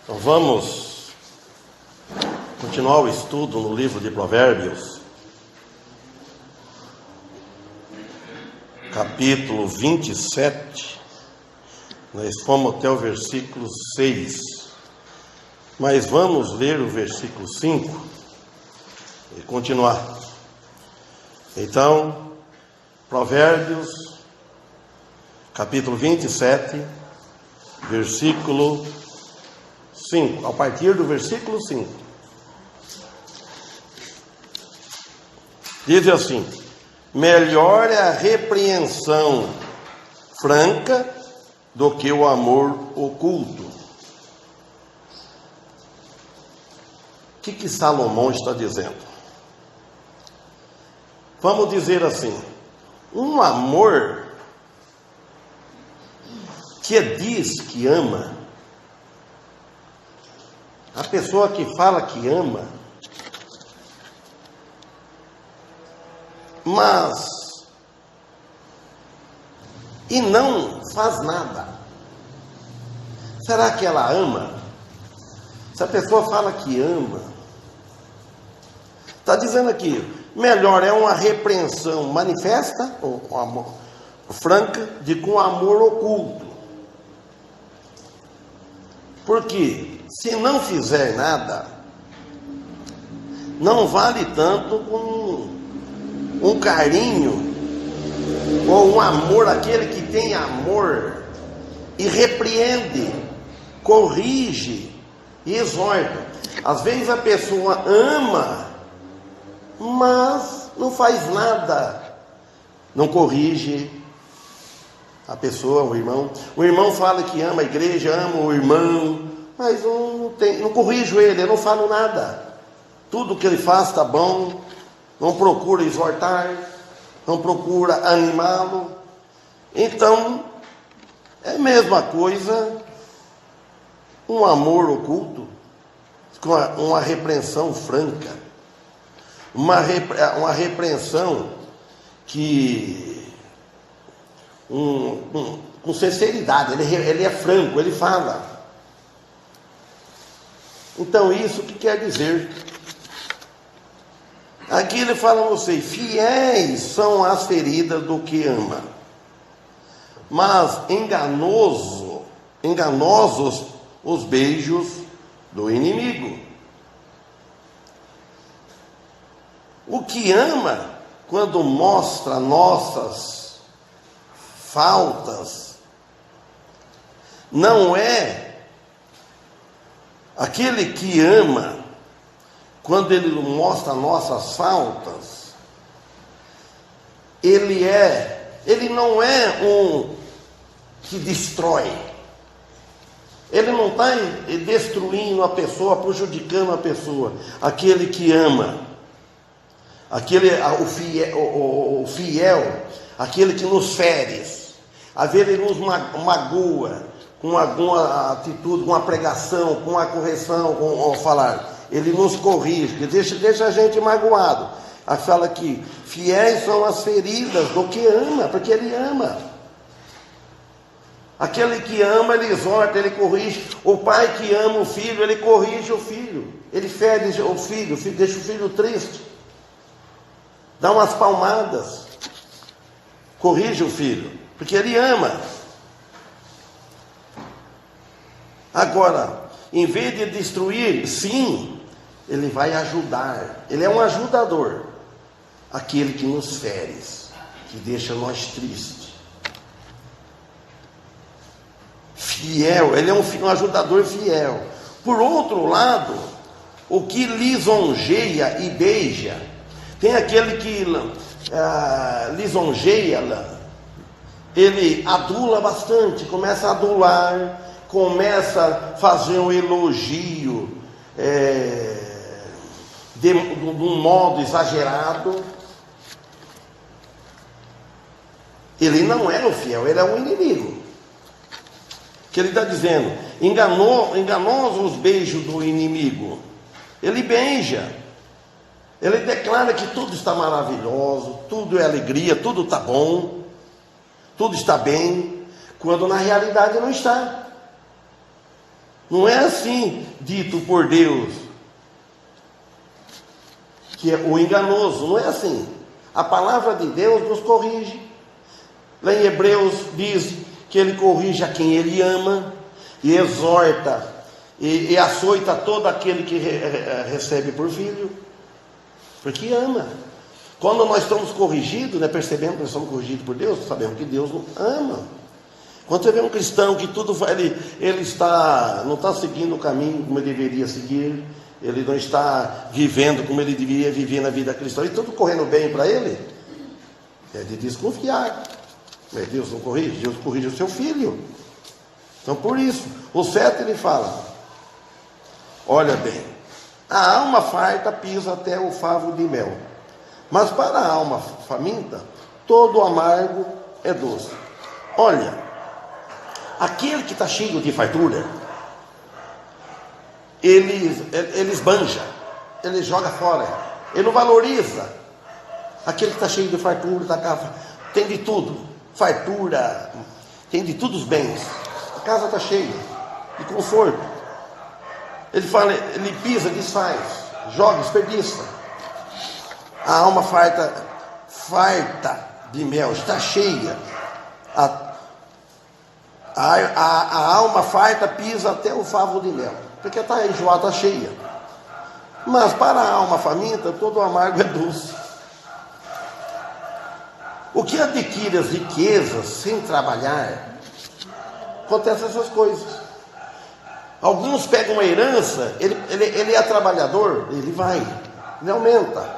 Então vamos continuar o estudo no livro de Provérbios, capítulo 27. Nós fomos até o versículo 6, mas vamos ler o versículo 5 e continuar. Então, Provérbios, capítulo 27, versículo 5, a partir do versículo 5. Diz assim: melhor é a repreensão franca do que o amor oculto. O que Salomão está dizendo? Vamos dizer assim: um amor que diz que ama, a pessoa que fala que ama, mas e não faz nada, será que ela ama? Se a pessoa fala que ama, está dizendo aqui, melhor é uma repreensão manifesta, ou amor franca, de com amor oculto. Porque se não fizer nada, não vale tanto com um carinho ou um amor, aquele que tem amor e repreende, corrige e exorta. Às vezes a pessoa ama, mas não faz nada, não corrige a pessoa, o irmão. O irmão fala que ama a igreja, ama o irmão, mas não corrijo ele, eu não falo nada. Tudo que ele faz está bom, não procura exortar, não procura animá-lo. Então, é a mesma coisa, um amor oculto, com uma repreensão franca, uma repreensão que, com sinceridade, ele é franco, ele fala. Então, isso que quer dizer? Aqui ele fala a você: fiéis são as feridas do que ama, mas enganosos os beijos do inimigo. O que ama, quando mostra nossas faltas, não é aquele que ama. Quando ele mostra nossas faltas, ele não é um que destrói. Ele não está destruindo a pessoa, prejudicando a pessoa. Aquele que ama, o fiel, aquele que nos fere, às vezes ele nos magoa com alguma atitude, com uma pregação, com uma correção, com falar. Ele nos corrige, deixa a gente magoado. Aí fala que fiéis são as feridas do que ama, porque ele ama. Aquele que ama, ele exorta, ele corrige. O pai que ama o filho, ele corrige o filho. Ele fere o filho, deixa o filho triste. Dá umas palmadas. Corrige o filho, porque ele ama. Agora, em vez de destruir, sim, ele vai ajudar. Ele é um ajudador. Aquele que nos fere, que deixa nós tristes. Fiel, ele é um ajudador fiel. Por outro lado, o que lisonjeia e beija, tem aquele que lisonjeia, ele adula bastante, começa a adular, começa a fazer um elogio, de um modo exagerado. Ele não é o fiel, ele é o inimigo. Que ele está dizendo, enganosos os beijos do inimigo. Ele beija, ele declara que tudo está maravilhoso, tudo é alegria, tudo está bom, tudo está bem, quando na realidade não está. Não é assim dito por Deus, que é o enganoso, não é assim. A palavra de Deus nos corrige. Lá em Hebreus diz que ele corrige a quem ele ama, e exorta, e açoita todo aquele que recebe por filho, porque ama. Quando nós estamos corrigidos, né, percebendo que nós somos corrigidos por Deus, sabemos que Deus nos ama. Quando você vê um cristão que tudo ele não está seguindo o caminho como ele deveria seguir, ele não está vivendo como ele deveria viver na vida cristã, e tudo correndo bem para ele, é de desconfiar. Mas Deus não corrige, Deus corrige o seu filho. Então por isso, o 7 ele fala: olha bem, a alma farta pisa até o favo de mel, mas para a alma faminta, todo amargo é doce. Olha, aquele que está cheio de fartura, ele esbanja, ele joga fora, ele não valoriza. Aquele que está cheio de fartura, tem de tudo, fartura, tem de todos os bens, a casa está cheia de conforto. Ele fala, ele pisa, desfaz, joga, desperdiça. A alma farta de mel, está cheia. A alma farta pisa até o favo de mel, porque está enjoada, está cheia. Mas para a alma faminta, todo amargo é doce. O que adquire as riquezas sem trabalhar, acontecem essas coisas. Alguns pegam uma herança, ele é trabalhador, ele aumenta,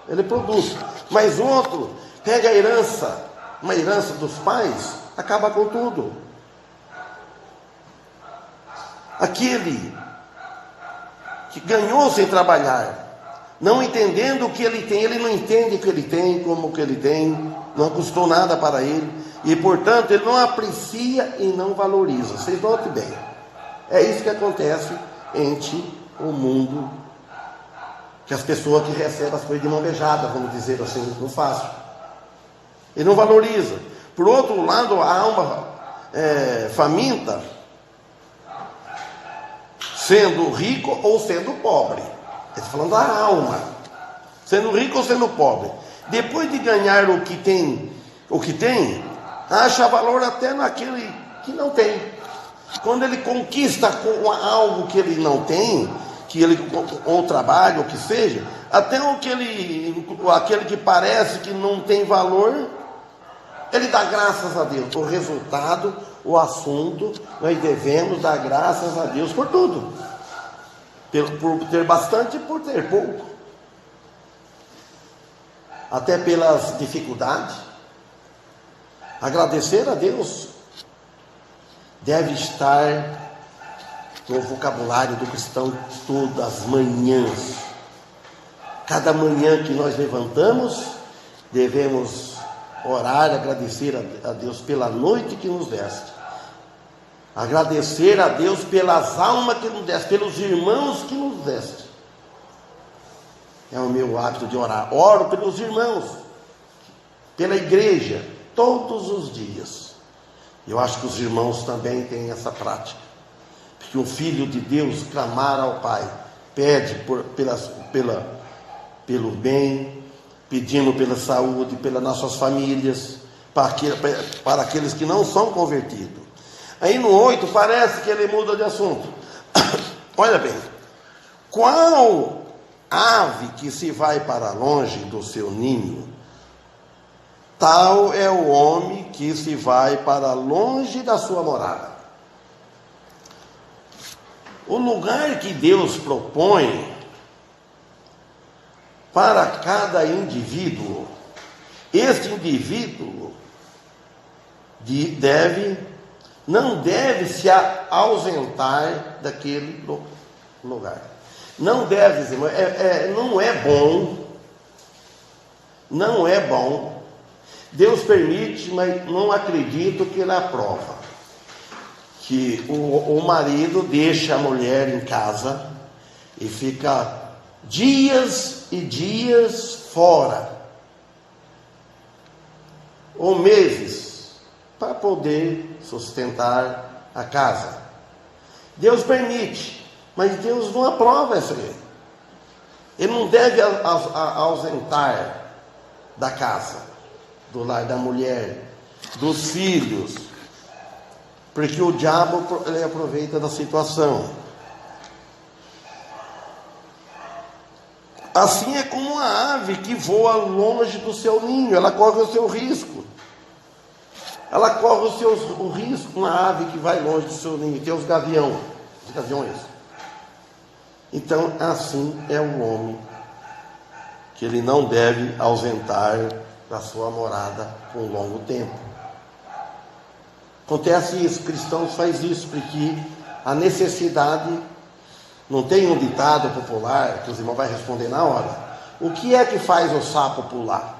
ele produz. Mas outro pega a herança, uma herança dos pais, acaba com tudo. Aquele que ganhou sem trabalhar, não entendendo o que ele tem, ele não entende o que ele tem, como o que ele tem, não custou nada para ele, e portanto ele não aprecia e não valoriza. Vocês notem bem, é isso que acontece entre o mundo, que as pessoas que recebem as coisas de mão beijada, vamos dizer assim, não fácil, ele não valoriza. Por outro lado, a alma faminta, sendo rico ou sendo pobre, ele está falando da alma, sendo rico ou sendo pobre, depois de ganhar o que tem, acha valor até naquele que não tem. Quando ele conquista algo que ele não tem, ou trabalho, ou que seja, até aquele que parece que não tem valor, ele dá graças a Deus. O resultado, o assunto, nós devemos dar graças a Deus por tudo, por ter bastante e por ter pouco, até pelas dificuldades. Agradecer a Deus deve estar no vocabulário do cristão todas as manhãs. Cada manhã que nós levantamos, devemos orar, agradecer a Deus pela noite que nos deste, agradecer a Deus pelas almas que nos deste, pelos irmãos que nos deste. É o meu hábito de orar. Oro pelos irmãos, pela igreja, todos os dias. Eu acho que os irmãos também têm essa prática, porque o Filho de Deus clamar ao Pai, pede pelo bem, pedindo pela saúde, pelas nossas famílias, para aqueles que não são convertidos. Aí no 8 parece que ele muda de assunto. Olha bem, qual ave que se vai para longe do seu ninho, tal é o homem que se vai para longe da sua morada. O lugar que Deus propõe para cada indivíduo, este indivíduo não deve se ausentar daquele lugar. Não deve, não é bom. Deus permite, mas não acredito que ele aprova, que o marido deixa a mulher em casa e fica dias e dias fora, ou meses, para poder sustentar a casa. Deus permite, mas Deus não aprova essa lei. Ele não deve ausentar da casa, do lar da mulher, dos filhos, porque o diabo ele aproveita da situação. Assim é como uma ave que voa longe do seu ninho, ela corre o seu risco. Ela corre o risco, uma ave que vai longe do seu ninho, tem os gaviões. Então, assim é o homem, que ele não deve ausentar da sua morada por um longo tempo. Acontece isso, cristãos fazem isso, porque a necessidade, não tem um ditado popular, que os irmãos vão responder na hora. O que é que faz o sapo pular?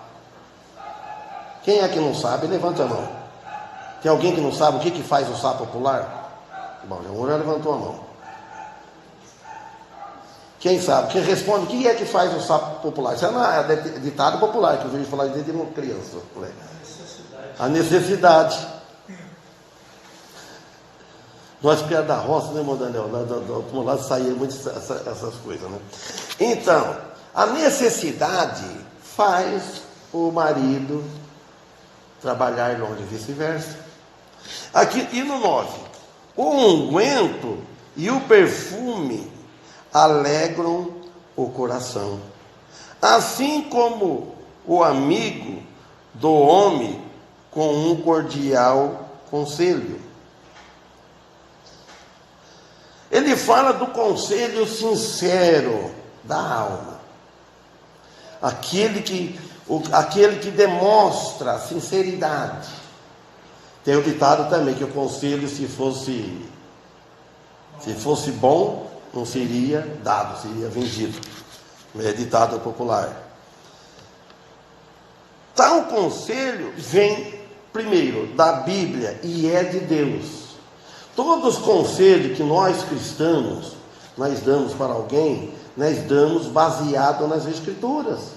Quem é que não sabe? Levanta a mão. Tem alguém que não sabe o que faz o sapo pular? Bom, o já levantou a mão. Quem sabe? Quem responde, o que é que faz o sapo pular? Isso é ditado popular, que eu vejo falar desde uma criança. A necessidade. Nós que era da roça, né, irmão Daniel? Do lado saía muito essas coisas, né? Então, a necessidade faz o marido trabalhar longe, vice-versa. Aqui, e no 9, o unguento e o perfume alegram o coração, assim como o amigo do homem com um cordial conselho. Ele fala do conselho sincero da alma, aquele que demonstra sinceridade. Tem o ditado também que o conselho, se fosse bom, não seria dado, seria vendido. É ditado popular. Tal conselho vem primeiro da Bíblia e é de Deus. Todos os conselhos que nós cristãos, nós damos para alguém, nós damos baseado nas Escrituras.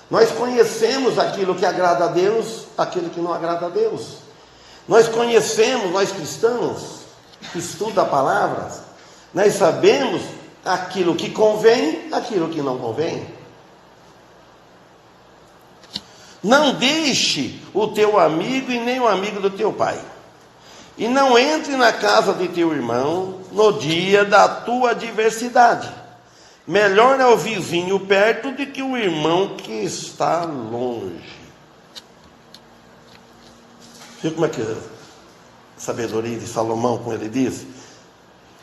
Nós conhecemos aquilo que agrada a Deus, aquilo que não agrada a Deus. Nós conhecemos, nós cristãos, que estudam a palavra, nós sabemos aquilo que convém, aquilo que não convém. Não deixe o teu amigo e nem o amigo do teu pai. E não entre na casa de teu irmão no dia da tua adversidade. Melhor é o vizinho perto do que o irmão que está longe. Viu como é que é a sabedoria de Salomão, como ele diz?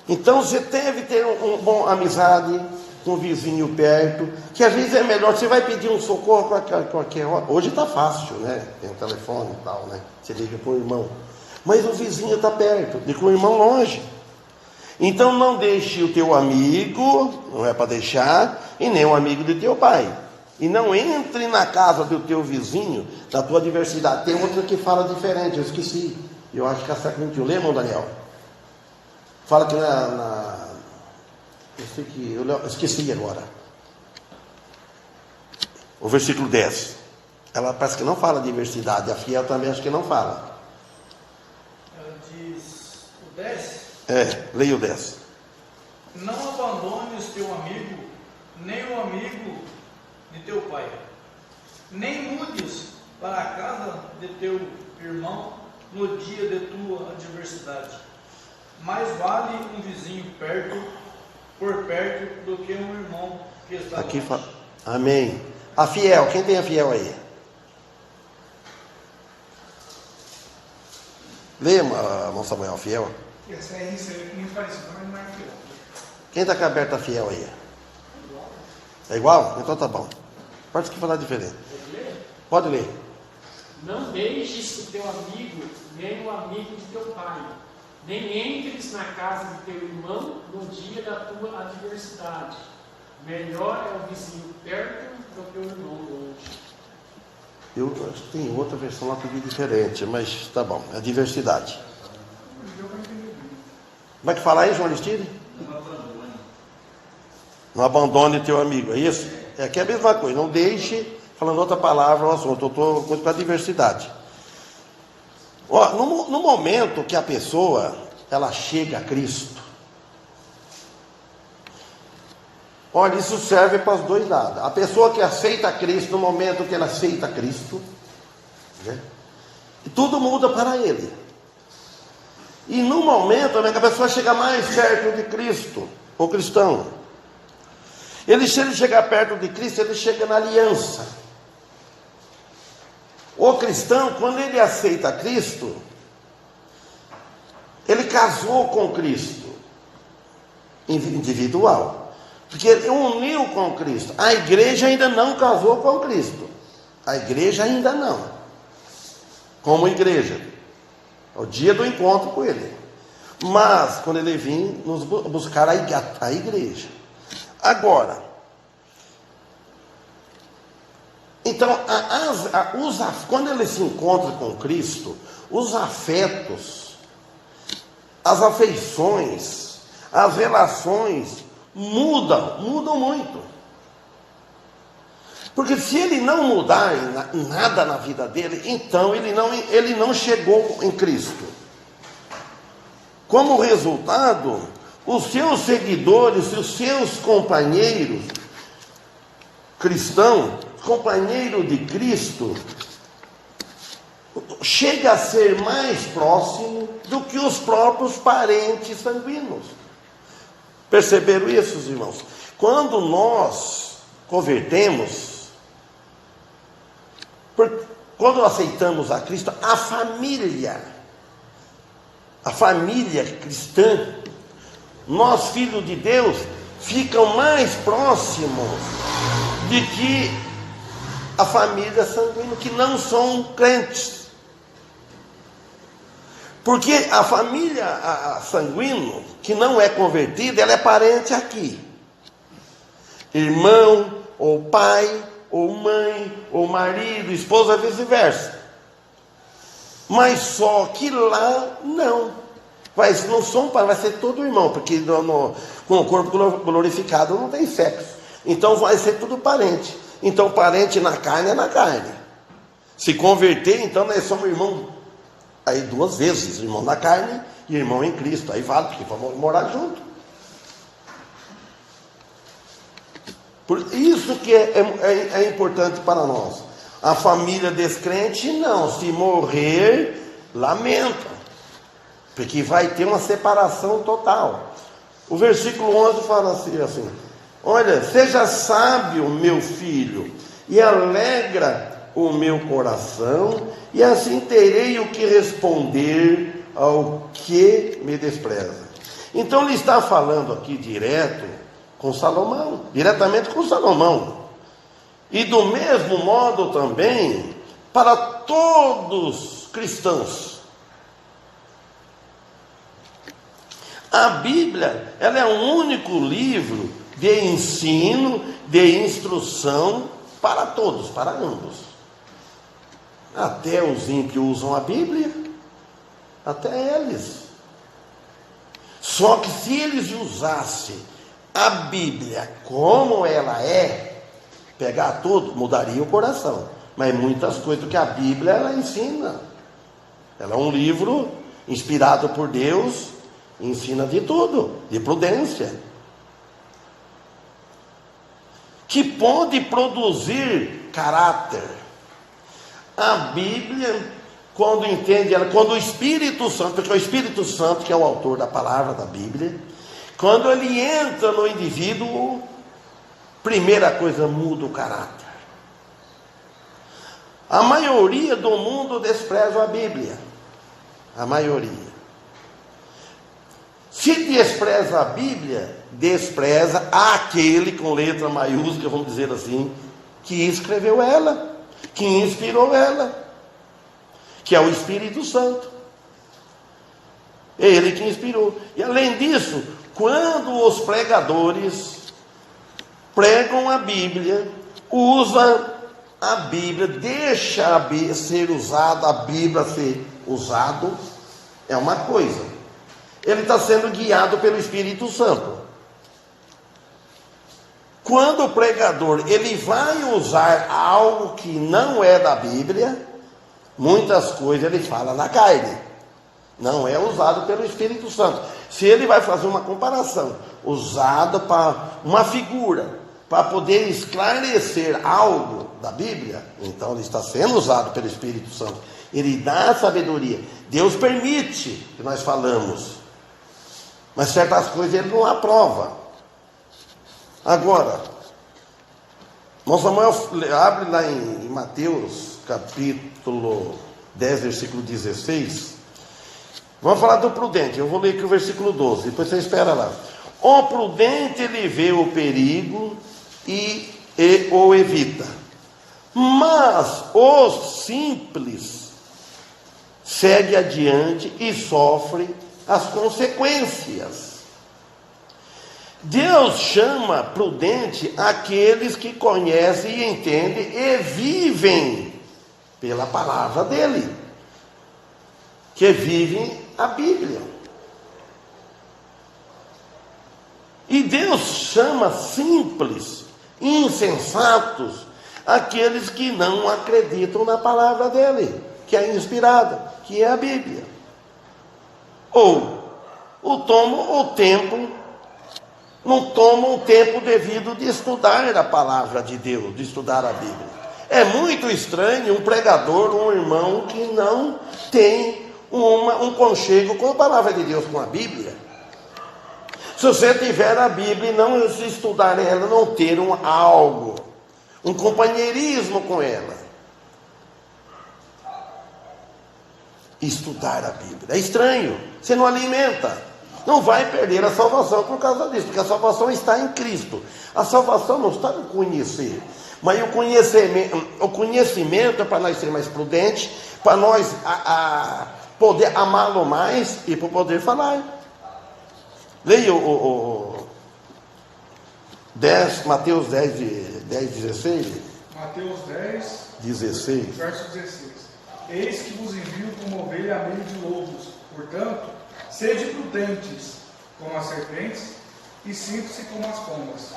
Então você deve ter uma boa amizade com o vizinho perto, que às vezes é melhor. Você vai pedir um socorro a qualquer hora. Hoje está fácil, né? Tem o telefone e tal, né? Você liga para o irmão. Mas o vizinho está perto, e com o irmão longe. Então não deixe o teu amigo, não é para deixar, e nem o amigo do teu pai. E não entre na casa do teu vizinho, da tua adversidade. Tem outra que fala diferente, eu esqueci. Eu acho que é a 21. Lê, irmão Daniel? Fala que eu esqueci agora. O versículo 10. Ela parece que não fala de diversidade. A Fiel também acho que não fala. Ela diz o 10? Leia o 10. Não abandones teu amigo, nem o amigo de teu pai. Nem mudes para a casa de teu irmão no dia de tua adversidade. Mais vale um vizinho por perto do que um irmão que está aqui longe. Amém. A Fiel, quem tem a Fiel aí? Lê, irmão Samuel, a Fiel. Essa é isso aí que me parece, mas não é fiel. Quem está com a aberta Fiel aí? É igual? Então tá bom. Pode que falar diferente. Pode ler. Não deixes o teu amigo, nem o amigo de teu pai, nem entres na casa de teu irmão no dia da tua adversidade. Melhor é o vizinho perto do que o irmão longe. Eu acho que tem outra versão lá que é diferente, mas tá bom, é a diversidade. Como é que fala aí, João Aristide? Não abandone teu amigo, é isso? É aqui a mesma coisa, não deixe, falando outra palavra, o assunto, eu estou com a diversidade. Ó, no momento que a pessoa, ela chega a Cristo. Olha, isso serve para os dois lados. A pessoa que aceita Cristo, no momento que ela aceita Cristo, né, e tudo muda para ele. E no momento, né, que a pessoa chega mais perto de Cristo, o cristão, se ele chegar perto de Cristo, ele chega na aliança. O cristão, quando ele aceita Cristo, ele casou com Cristo, individual. Porque ele uniu com Cristo. A igreja ainda não casou com Cristo. A igreja ainda não. Como igreja. É o dia do encontro com Ele. Mas, quando Ele vir nos buscar a igreja. Agora, então, quando ele se encontra com Cristo, os afetos, as afeições, as relações mudam muito. Porque se ele não mudar nada na vida dele, então ele não chegou em Cristo. Como resultado, os seus seguidores, os seus companheiros cristãos, companheiro de Cristo, chega a ser mais próximo do que os próprios parentes sanguíneos. Perceberam isso, irmãos? Quando nós convertemos, quando aceitamos a Cristo, a família cristã, nós, filhos de Deus, ficam mais próximos de que a família sanguínea, que não são crentes. Porque a família sanguínea, que não é convertida, ela é parente aqui. Irmão, ou pai, ou mãe, ou marido, esposa, vice-versa. Mas só que lá não. Vai ser todo irmão, porque com o corpo glorificado não tem sexo. Então vai ser tudo parente. Então parente na carne é na carne. Se converter, então nós somos irmãos. Aí duas vezes, irmão na carne e irmão em Cristo. Aí vale, porque vamos morar junto. Por isso que é importante para nós. A família descrente, não. Se morrer, lamenta. Porque vai ter uma separação total. O versículo 11 fala assim: olha, seja sábio, meu filho, e alegra o meu coração, e assim terei o que responder ao que me despreza. Então ele está falando aqui diretamente com Salomão, e do mesmo modo também para todos os cristãos. A Bíblia, ela é um único livro de ensino, de instrução para todos, para ambos. Até os ímpios usam a Bíblia, até eles. Só que se eles usassem a Bíblia como ela é, pegar tudo, mudaria o coração. Mas muitas coisas que a Bíblia ela ensina. Ela é um livro inspirado por Deus, ensina de tudo, de prudência. Que pode produzir caráter. A Bíblia, quando entende ela, quando o Espírito Santo, porque é o Espírito Santo que é o autor da palavra da Bíblia, quando ele entra no indivíduo, primeira coisa, muda o caráter. A maioria do mundo despreza a Bíblia. A maioria. Se despreza a Bíblia, despreza aquele com letra maiúscula, vamos dizer assim, que escreveu ela, que inspirou ela, que é o Espírito Santo. É ele que inspirou. E além disso, quando os pregadores pregam a Bíblia, usa a Bíblia, deixa ser usada, a Bíblia ser usado, é uma coisa. Ele está sendo guiado pelo Espírito Santo. Quando o pregador ele vai usar algo que não é da Bíblia, muitas coisas ele fala na carne. Não é usado pelo Espírito Santo. Se ele vai fazer uma comparação, usada para uma figura, para poder esclarecer algo da Bíblia, então ele está sendo usado pelo Espírito Santo. Ele dá sabedoria. Deus permite que nós falamos, mas certas coisas ele não aprova. Agora, irmão Samuel, abre lá em Mateus, capítulo 10, versículo 16. Vamos falar do prudente. Eu vou ler aqui o versículo 12, depois você espera lá. O prudente, ele vê o perigo e o evita, mas o simples segue adiante e sofre as consequências. Deus chama prudente aqueles que conhecem e entendem e vivem pela palavra dele, que vivem a Bíblia. E Deus chama simples, insensatos, aqueles que não acreditam na palavra dele, que é inspirada, que é a Bíblia. Ou tomam o tempo, não tomam o tempo devido de estudar a palavra de Deus, de estudar a Bíblia. É muito estranho um pregador, um irmão que não tem um conchego com a palavra de Deus, com a Bíblia. Se você tiver a Bíblia e não estudar ela, não ter um companheirismo com ela, estudar a Bíblia, é estranho, você não alimenta, não vai perder a salvação por causa disso, porque a salvação está em Cristo. A salvação não está no conhecer, mas o conhecimento é para nós ser mais prudentes, para nós poder amá-lo mais e para poder falar. Leia Mateus 10, 16. Mateus 10, 16. verso 16. Eis que vos envio como ovelha a meio de lobos. Portanto, sede prudentes como as serpentes e simples como as pombas.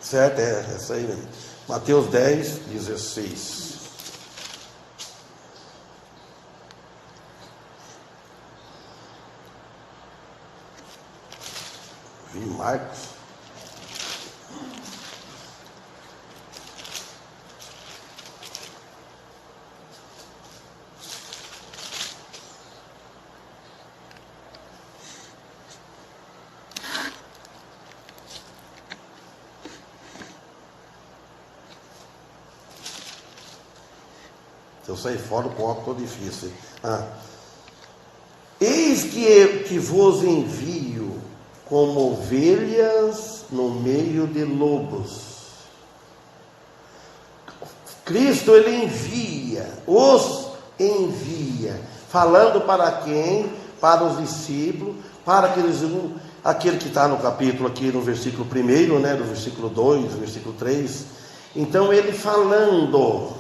Certo, é essa aí mesmo. Mateus 10, 16. Vi Marcos. Se eu sair fora, o copo ficou difícil. Eis que vos envio como ovelhas no meio de lobos. Cristo, ele os envia, falando para quem? Para os discípulos, para aquele que está no capítulo aqui, no versículo 1, né, do versículo 2, versículo 3. Então ele falando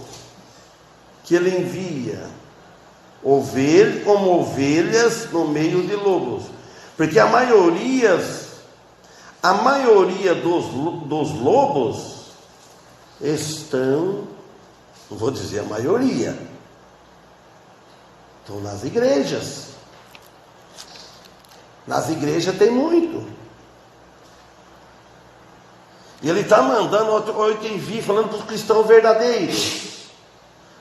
que ele envia como ovelhas no meio de lobos, porque a maioria dos lobos estão, não vou dizer a maioria, estão nas igrejas. Nas igrejas tem muito. E ele está mandando, eu te envio, falando para os cristãos verdadeiros,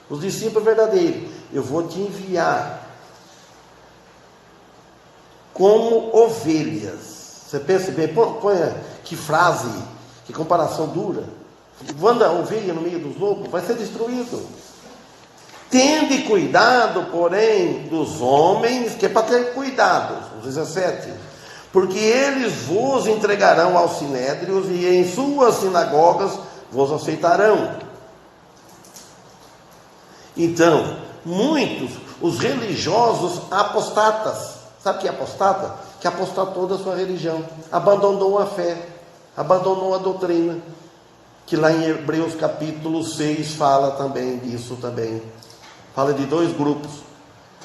os discípulos verdadeiros. Eu vou te enviar como ovelhas. Você pensa bem, põe que frase, que comparação dura. Manda a ovelha no meio dos lobos, vai ser destruído. Tende cuidado, porém, dos homens, que é para ter cuidado, 17, porque eles vos entregarão aos sinédrios e em suas sinagogas vos aceitarão. Então, muitos, os religiosos apostatas, sabe o que é apostata? Que apostatou da sua religião, abandonou a fé, abandonou a doutrina, que lá em Hebreus capítulo 6 fala também disso também. Fala de dois grupos,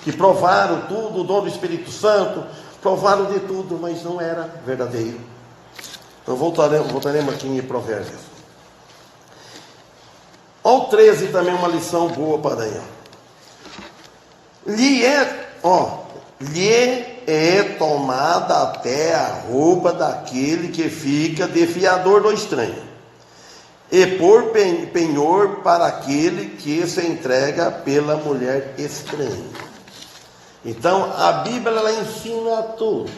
que provaram tudo, o dom do Espírito Santo, provaram de tudo, mas não era verdadeiro. Então voltaremos aqui em Provérbios. Ao 13 também uma lição boa para aí. lhe é tomada até a roupa daquele que fica de fiador do estranho, e por penhor para aquele que se entrega pela mulher estranha. Então, a Bíblia ela ensina tudo.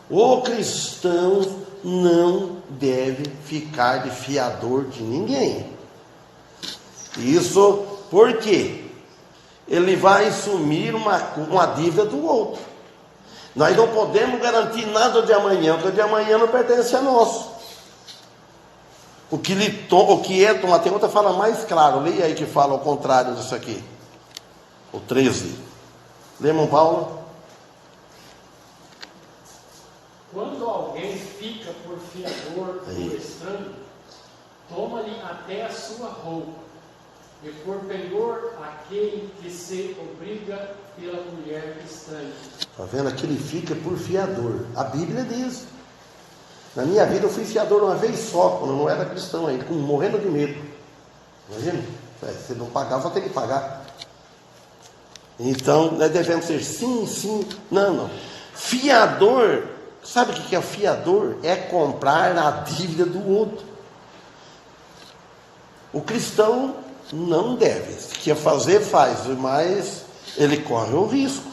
O cristão não deve ficar de fiador de ninguém. Isso porque ele vai assumir uma dívida do outro. Nós não podemos garantir nada de amanhã, porque o de amanhã não pertence a nós. O que é tomar, tem outra fala mais claro, leia aí que fala ao contrário disso aqui. O 13. Lê, irmão Paulo. Quando alguém fica por fiador do estranho, toma-lhe até a sua roupa, e por penhor aquele que se obriga pela mulher estranha. Está vendo? Aqui ele fica por fiador. A Bíblia diz. Na minha vida eu fui fiador uma vez só, quando eu não era cristão ainda, morrendo de medo. Imagina? Se não pagar, vou ter que pagar. Então, nós devemos ser sim, sim, não. Fiador, sabe o que é fiador? É comprar a dívida do outro. O cristão não deve. Se quer fazer, faz, mas ele corre o risco.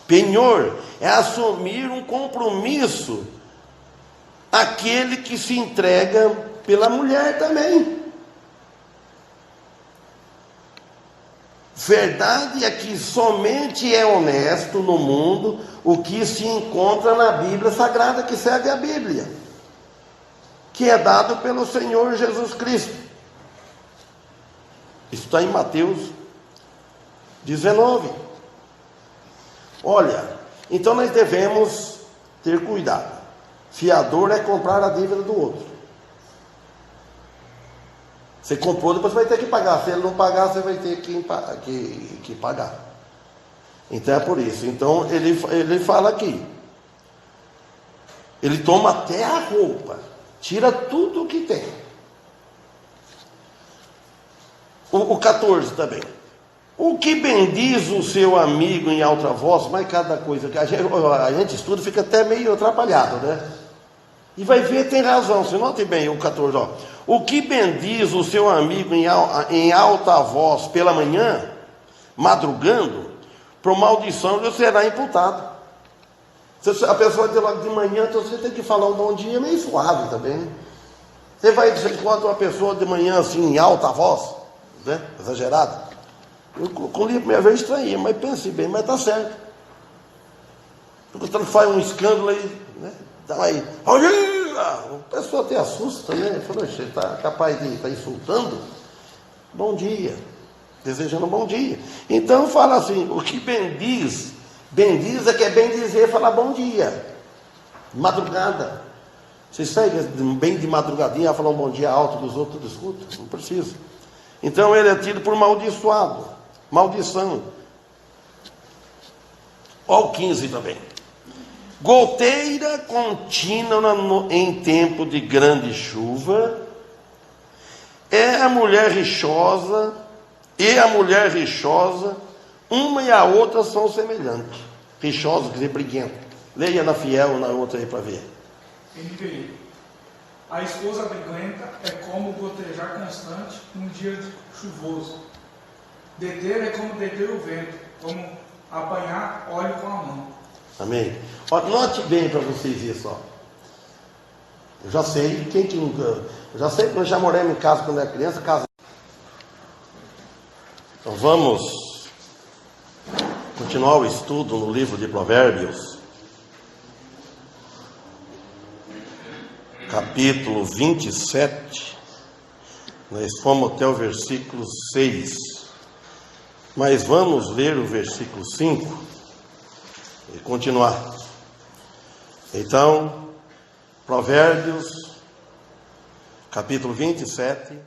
Penhor é assumir um compromisso aquele que se entrega pela mulher também. Verdade é que somente é honesto no mundo o que se encontra na Bíblia Sagrada, que segue a Bíblia, que é dado pelo Senhor Jesus Cristo. Isso está em Mateus 19. Olha, então nós devemos ter cuidado. Fiador é comprar a dívida do outro. Você comprou, depois vai ter que pagar. Se ele não pagar, você vai ter que pagar. Então é por isso. Então ele fala aqui. Ele toma até a roupa. Tira tudo o que tem. O 14 também. O que bendiz o seu amigo em alta voz, mas cada coisa que a gente estuda fica até meio atrapalhado, né? E vai ver, tem razão. Você note bem o 14, ó. O que bendiz o seu amigo em alta voz pela manhã, madrugando, por maldição lhe será imputado. A pessoa diz logo de manhã, então você tem que falar um bom dia meio suave também, né? Você vai dizer enquanto uma pessoa de manhã assim, em alta voz, né? Exagerada. Eu quando li a primeira vez estranhei, mas pensei bem, mas está certo. Porque quando faz um escândalo aí, né? Então aí, a pessoa até assusta, né? Falou, você está capaz de estar insultando? Bom dia, desejando um bom dia. Então fala assim, o que bendiz é que é bem dizer, falar bem dia, madrugada. Vocês seguem bem de madrugadinha a falar um bom dia alto dos outros, escuta? Não precisa. Então ele é tido por maldiçoado, maldição. Olha o 15 também. Goteira contínua em tempo de grande chuva, é a mulher rixosa, uma e a outra são semelhantes. Rixosa, quer dizer, briguenta. Leia na Fiel, na outra aí para ver. NVI. A esposa briguenta é como gotejar constante num dia chuvoso. Deter é como deter o vento, como apanhar óleo com a mão. Amém? Ó, note bem para vocês isso, ó. Eu já sei, quem que nunca... Eu já sei que nós já moramos em casa quando era criança, casa. Então vamos continuar o estudo no livro de Provérbios, capítulo 27. Nós fomos até o versículo 6, mas vamos ler o versículo 5 e continuar. Então, Provérbios, capítulo 27.